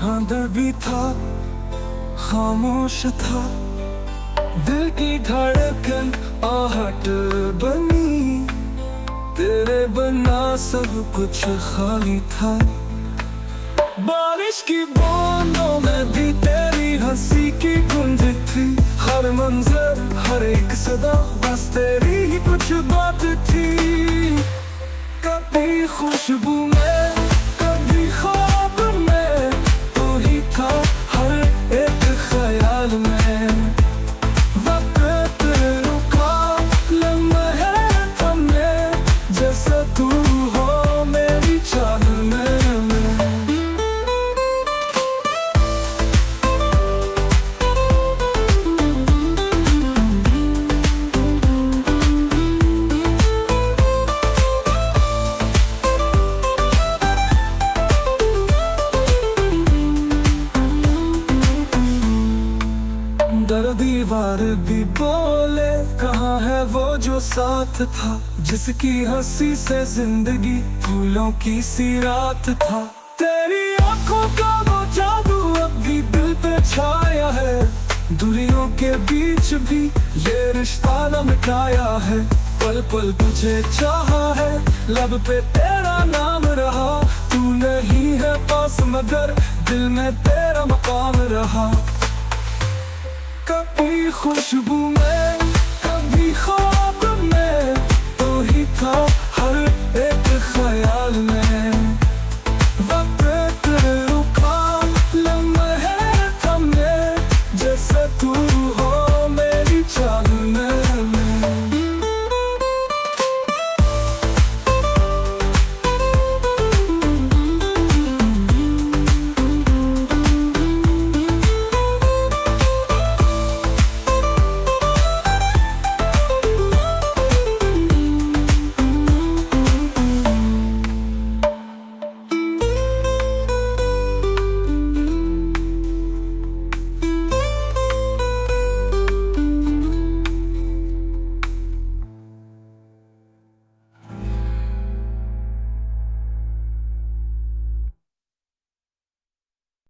यहाँ दर्द भी था, खामोश था, दिल की धड़कन आहट बनी, तेरे बिना सब कुछ खाली था। बारिश की बूंदों में भी तेरी हंसी की गूंज थी, हर मंजर हर एक सदा बस तेरी ही कुछ बात थी। कभी खुशबू में कभी ख्वाब में तू ही था, हर एक ख्याल में वक्त रुका, लम्हे थमे, जैसा तू हो मेरी चाह में। दर दीवार भी बोले, कहाँ है वो जो साथ था, जिसकी हंसी से जिंदगी फूलों की सी रात था। तेरी आंखों का वो जादू अब भी दिल पे छाया है, दूरियों के बीच भी ये रिश्ता न मिटाया है। पल पल तुझे चाहा है, लब पे तेरा नाम रहा, तू नहीं है पास मगर दिल में तेरा मकाम रहा। कभी खुशबू में